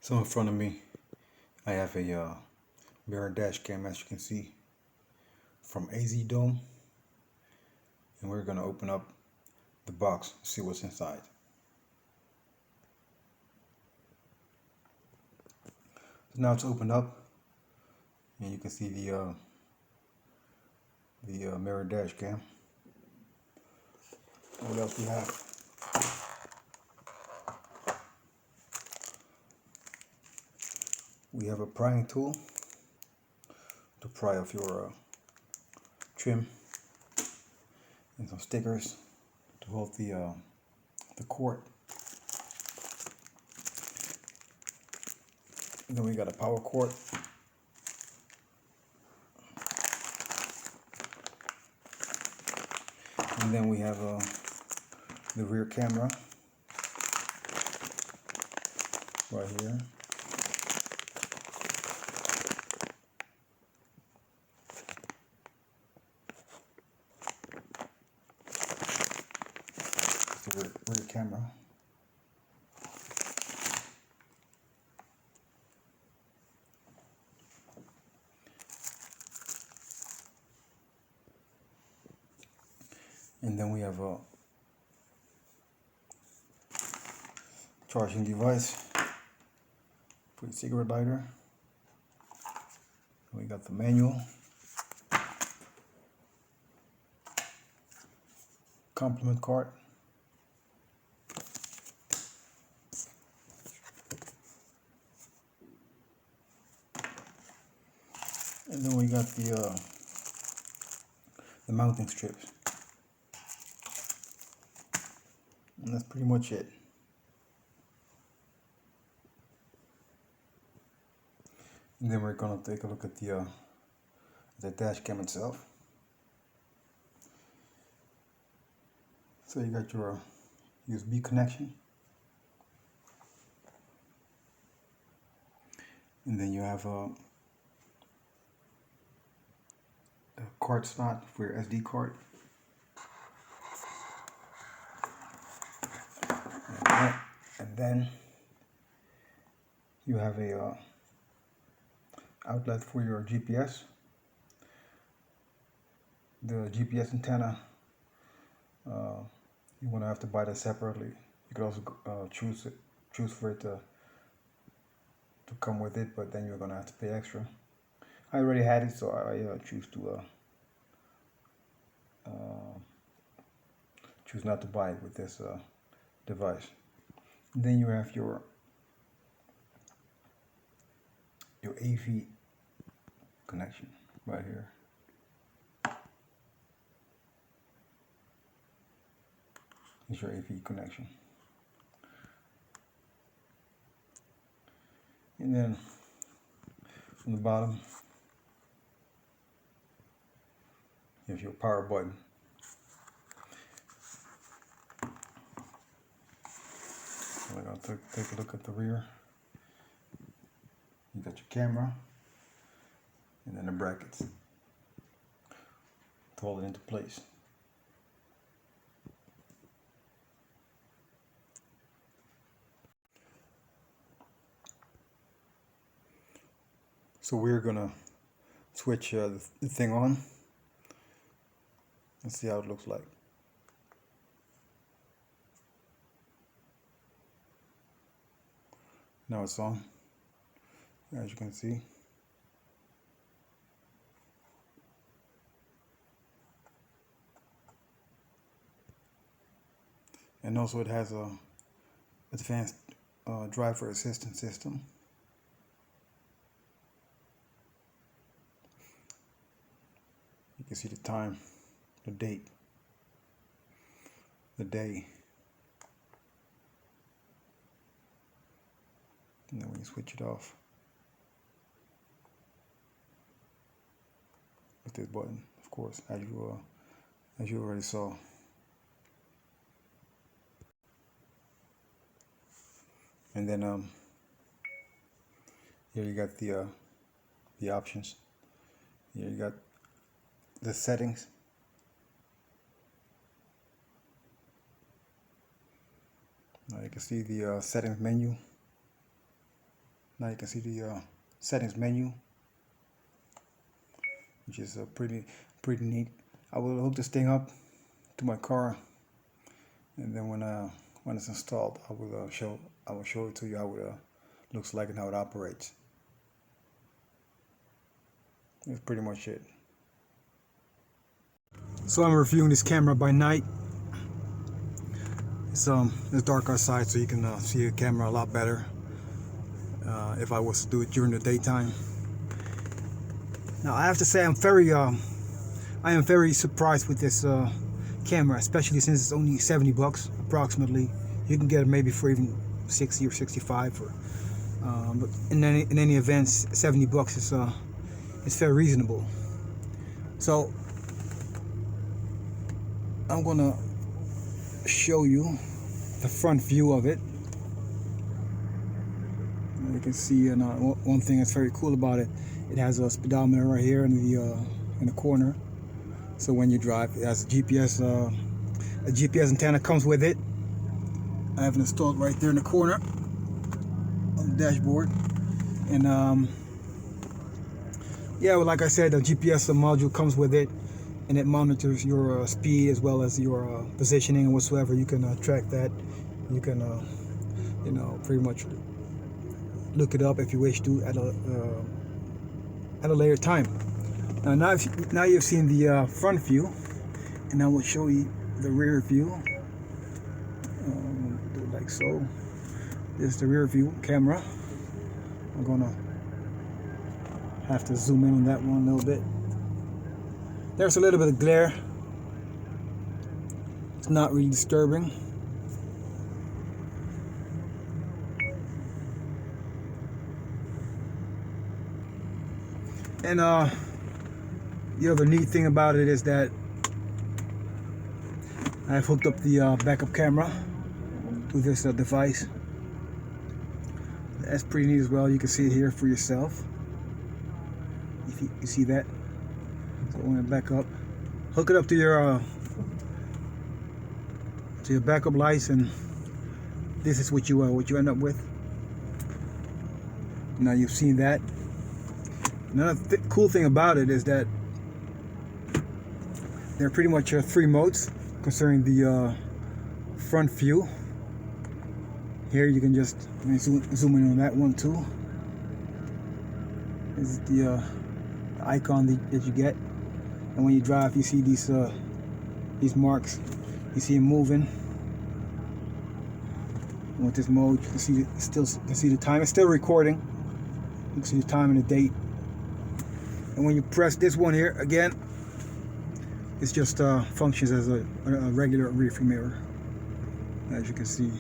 So in front of me, I have a mirror dash cam, as you can see, from Azdome, and we're gonna open up the box, see what's inside. So now it's opened up, and you can see the mirror dash cam. What else we have? We have a prying tool to pry off your trim, and some stickers to hold the cord. And then we got a power cord. And then we have the rear camera right here. It's the rear camera. And then we have a charging device for the cigarette lighter. We got the manual, complement card, and then we got the mounting strips, and that's pretty much it. And then we're gonna take a look at the dash cam itself. So you got your USB connection, and then you have a card slot for your SD card. And then you have a outlet for your GPS. The GPS antenna, you want to have to buy that separately. You could also choose for it to come with it, but then you're gonna have to pay extra. I already had it, so I choose not to buy it with this device. And then you have your AV connection right here. Is your AV connection. And then from the bottom, you have your power button. We're going to take a look at the rear. You got your camera, and then the brackets to hold it into place. So we're gonna switch the thing on and see how it looks like. Now it's on, as you can see. And also it has a advanced driver assistance system. You can see the time, the date, the day. And then when you switch it off with this button, of course, as you already saw. And then here you got the options. Here you got the settings. Now you can see the settings menu. Now you can see the settings menu, which is pretty neat. I will hook this thing up to my car, and then when it's installed, I will show it to you how it looks like and how it operates. That's pretty much it. So I'm reviewing this camera by night. It's dark outside, so you can see the camera a lot better. If I was to do it during the daytime. Now I have to say I am very surprised with this camera, especially since it's only 70 bucks approximately. You can get it maybe for even 60 or 65. But in any event, 70 bucks is it's very reasonable. So I'm gonna show you the front view of it. You can see, and one thing that's very cool about it, it has a speedometer right here in the corner. So when you drive, it has a GPS antenna comes with it. I have it installed right there in the corner on the dashboard, and yeah, well, like I said, the GPS module comes with it, and it monitors your speed as well as your positioning and whatsoever. You can track that. You can you know, pretty much look it up if you wish to at a later time. Now you've seen the front view, and I will show you the rear view. Do it like so. This is the rear view camera. I'm gonna have to zoom in on that one a little bit. There's a little bit of glare. It's not really disturbing. And the other neat thing about it is that I've hooked up the backup camera to this device. That's pretty neat as well. You can see it here for yourself. If you see that. So when I back up, hook it up to your backup lights, and this is what you end up with. Now you've seen that. Another cool thing about it is that there are pretty much 3 modes concerning the front view. Here you can just zoom in on that one too. This is the icon that you get, and when you drive, you see these marks. You see them moving. And with this mode, you can see the time. It's still recording. You can see the time and the date. And when you press this one here again, it just functions as a regular rear view mirror, as you can see.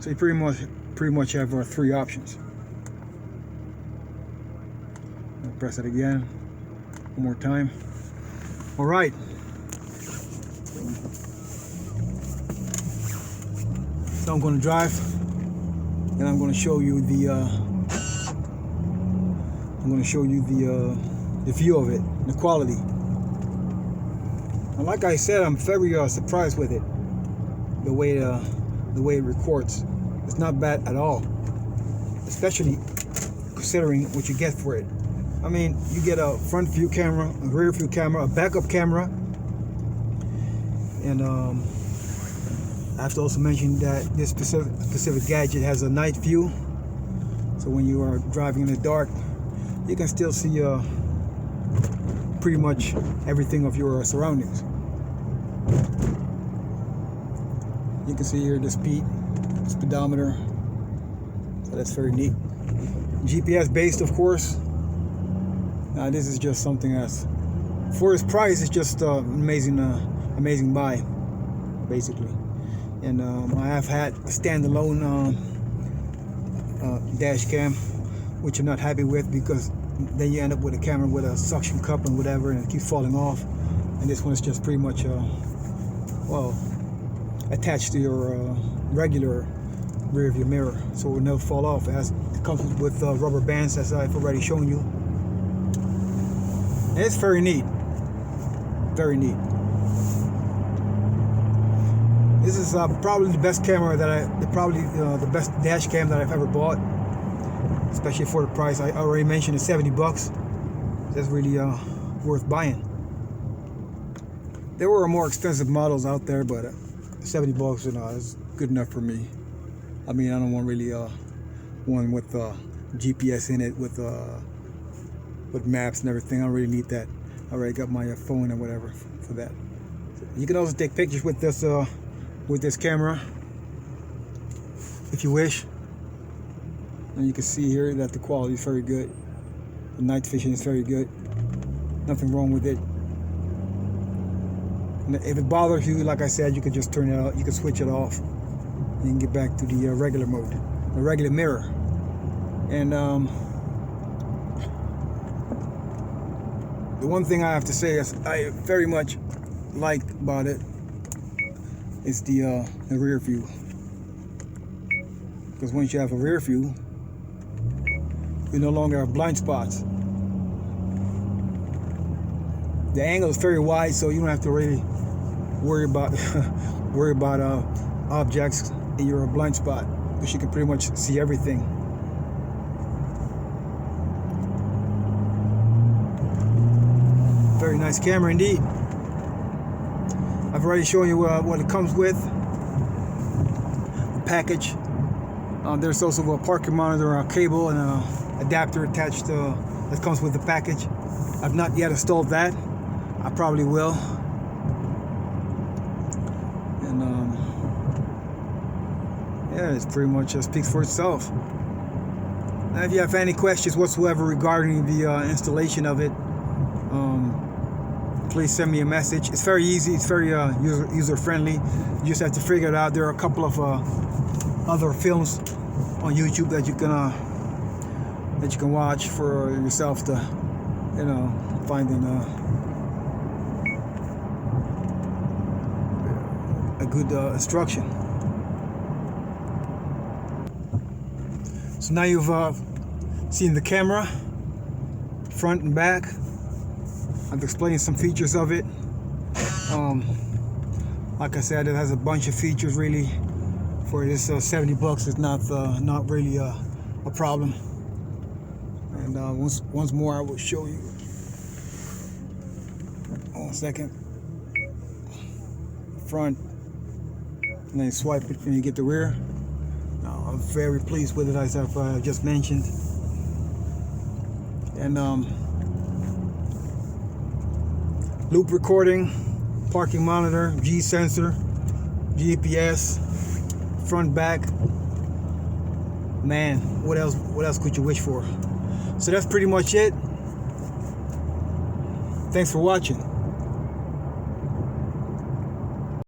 So you pretty much have 3 options. I'll press it again, one more time. All right. So I'm going to drive, and I'm going to show you the. I'm going to show you the view of it, the quality. And like I said, I'm very surprised with it. The way it records, it's not bad at all. Especially considering what you get for it. I mean, you get a front view camera, a rear view camera, a backup camera, and I have to also mention that this specific gadget has a night view. So when you are driving in the dark, you can still see pretty much everything of your surroundings. You can see here the speedometer, so that's very neat. GPS based, of course. Now this is just something else. For its price, it's just amazing buy, basically. And I have had a standalone dash cam, which I'm not happy with, because then you end up with a camera with a suction cup and whatever, and it keeps falling off. And this one is just pretty much well, attached to your regular rear view mirror, so it will never fall off. It comes with rubber bands, as I've already shown you. And it's very neat, very neat. This is probably the best camera that the best dash cam that I've ever bought. especially for the price. I already mentioned it's 70 bucks. That's really worth buying. There were more expensive models out there, but 70 bucks is good enough for me. I mean, I don't want really one with GPS in it with maps and everything. I don't really need that. I already got my phone and whatever for that. You can also take pictures with this camera if you wish. And you can see here that the quality is very good. The night vision is very good. Nothing wrong with it. And if it bothers you, like I said, you can just turn it out. You can switch it off. You can get back to the regular mode, the regular mirror. And the one thing I have to say is I very much like about it is the rear view. Because once you have a rear view, you no longer have blind spots. The angle is very wide, so you don't have to really worry about objects in your blind spot, because you can pretty much see everything. Very nice camera indeed. I've already shown you what it comes with. The package. There's also a parking monitor, a cable, and an adapter attached that comes with the package. I've not yet installed that. I probably will. And yeah, it's pretty much speaks for itself. Now, if you have any questions whatsoever regarding the installation of it, please send me a message. It's very easy. It's very user friendly. You just have to figure it out. There are a couple of other films on YouTube that you can watch for yourself to, find a good instruction. So now you've seen the camera, front and back. I've explained some features of it. Like I said, it has a bunch of features. Really, for this 70 bucks, it's not really a problem. And once more, I will show you. Hold on a second. Front, and then swipe it when you get the rear. Now, I'm very pleased with it, as I've just mentioned. And loop recording, parking monitor, G sensor, GPS, front, back. Man, what else could you wish for? So that's pretty much it. Thanks for watching.